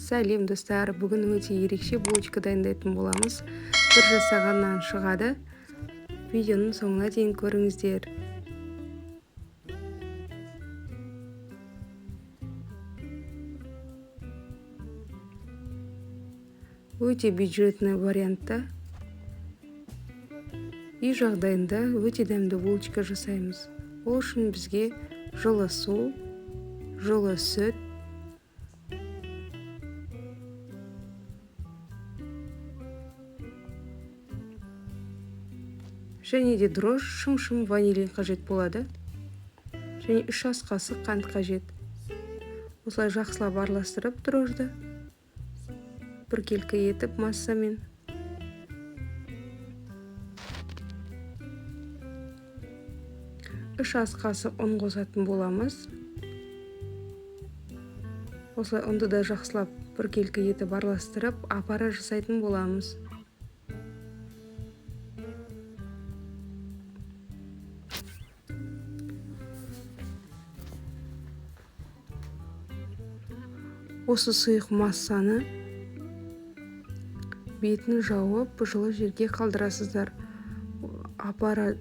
Сәлем достар, бүгін өте ерекше булочка дайындайтын боламыз. Бір жасағаннан шығады. Видеоның соңына дейін көріңіздер. Өте бюджетный вариантта. Үй жағдайында өте дәмді булочка жасаймыз. Ол үшін бізге жылы су, жылы сүт, және де дрожж, шым ванилин қажет болады. Және 3 ас қасық қант қажет. Осылай жақсылап араластырып дрожжды біркелкі етіп массамен. Үш ас қасық ұн қосатын боламыз. Осылай ұнды да жақсылап біркелкі етіп араластырып, апара жасайтын боламыз. Осы сұйық массаны бетін жауып, жылы жерге қалдырасыздар. Апара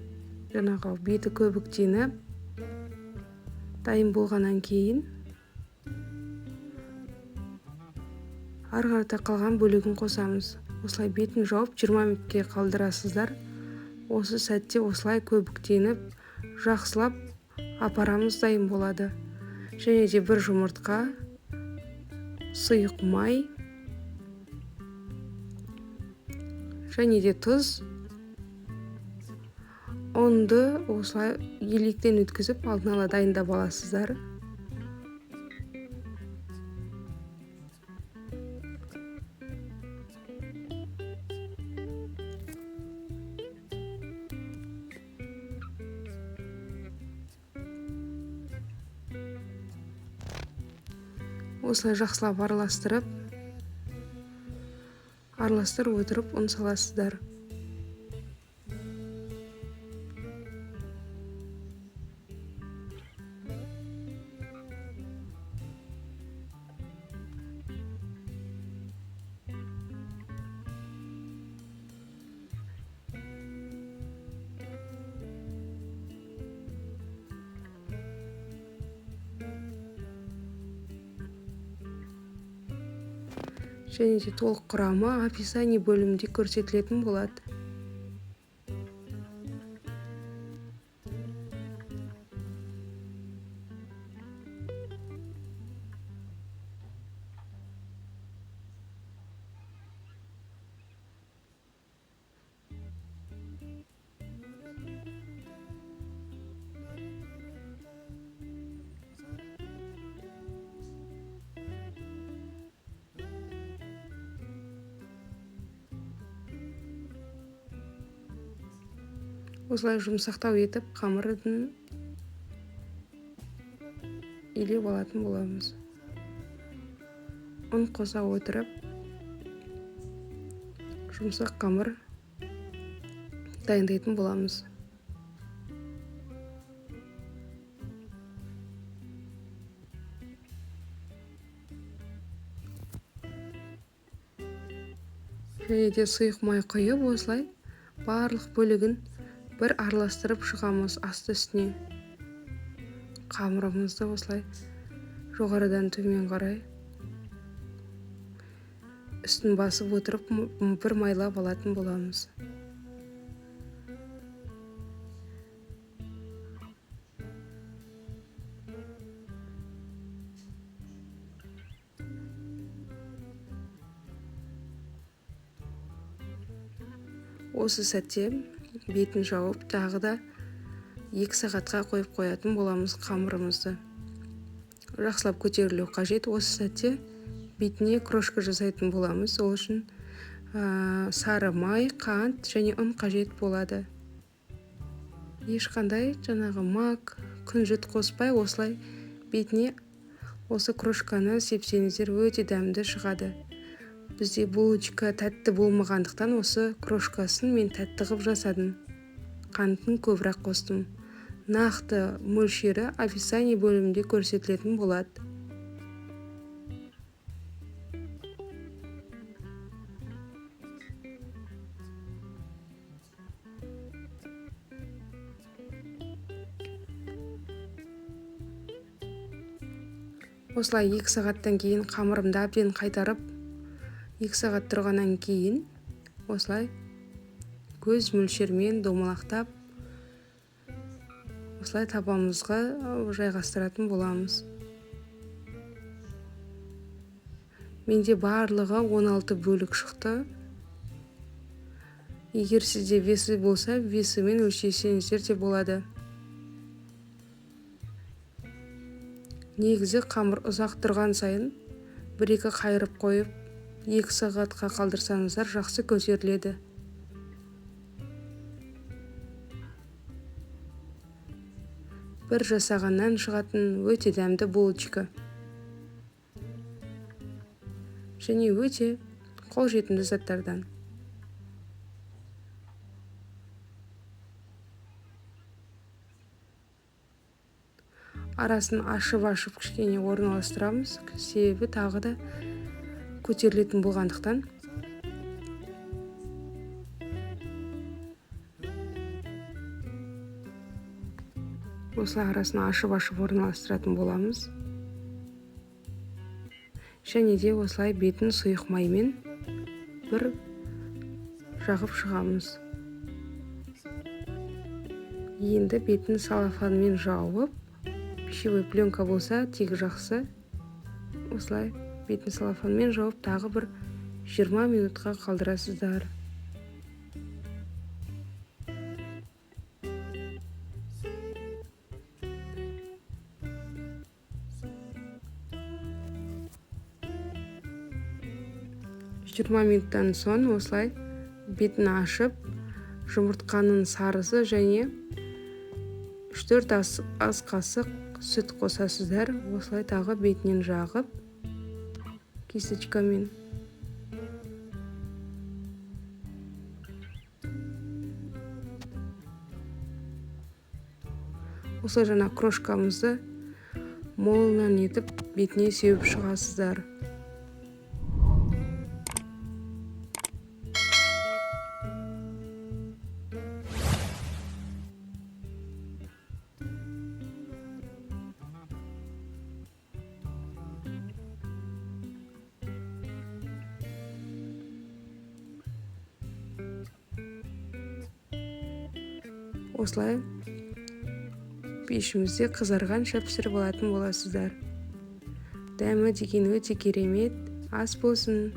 беті көбіктеніп, дайын болғаннан кейін ары қарата қалған бөлігін қосамыз. Осылай бетін жауып 20 минутке қалдырасыздар. Осы сәтте осылай көбіктеніп, жақсылап апарамыз дайын болады. Және де бір жұмыртқа, сұйық май, және де тұз. Ұнды осылай електен өткізіп алдын ала дайындап аласыздар. Осылай жақсылап араластырып отырып ұн саласыздар. Және де толық құрамы описание бөлімінде көрсетілетін болады. Осылай жұмсақтау етіп қамырын илеп алатын боламыз. Ұн қоса отырып, жұмсақ қамыр дайындайтын боламыз. Және де сұйық май құйып, осылай барлық бөлігін бір араластырып шығамыз асты үстіне. Қамырымызды осылай жоғарыдан төмен қарай үстін басып отырып бір майлап алатын боламыз. Осы сәтте бетін жауып, тағы да 2 сағатқа қойып қоятын боламыз қамырымызды. Жақсылап көтерілу қажет. Осы сәтте бетіне крошка жасайтын боламыз. Ол үшін сары май, қант және ұн қажет болады. Ешқандай мак, күнжіт қоспай, осылай бетіне осы крошканы сепсеңіздер, өте дәмді шығады. Бізде булочка тәтті болмағандықтан осы крошкасын мен тәтті қып жасадым. Қантын көбірек қостым. Нақты мөлшері описание бөлімінде көрсетілетін болады. Осылай 2 сағаттан кейін қамырымды әбден қайтарып, 2 сағат тұрғаннан кейін осылай көз мөлшермен домалақтап осылай табамызға жайғастыратын боламыз. Менде барлығы 16 бөлік шықты. Егер сізде весі болса, весімен өлшесеңіздер де болады. Негізі қамыр ұзақ тұрған сайын 1-2 қайырып қойып, 2 сағатқа қалдырсаңыздар жақсы көтеріледі. Бір жасағаннан шығатын өте дәмді булочка. Және өте қолжетімді заттардан. Арасын ашып кішкене орналастырамыз, себебі тағы да көтерілетін болғандықтан. Осылай арасын ашып орналастыратын боламыз. Және де осылай бетін сұйық маймен бір жағып шығамыз. Енді бетін салафанмен жауып, пищевой пленка болса тегі жақсы. Осылай бетін салафанмен жауып, тағы бір 20 минутқа қалдырасыздар. Минуттан соң осылай бетін ашып, жұмыртқаның сарысы және 3-4 ас қасық сүт қосасыздар. Осылай тағы бетінен жағып, кисточкамен. Осылай жаңа крошкамызды молынан етіп бетіне сеуіп шығасыздар. Осылай пешімізде қызарғанша пісіріп алатын боласыздар. Дәмі деген өте керемет ас болсын.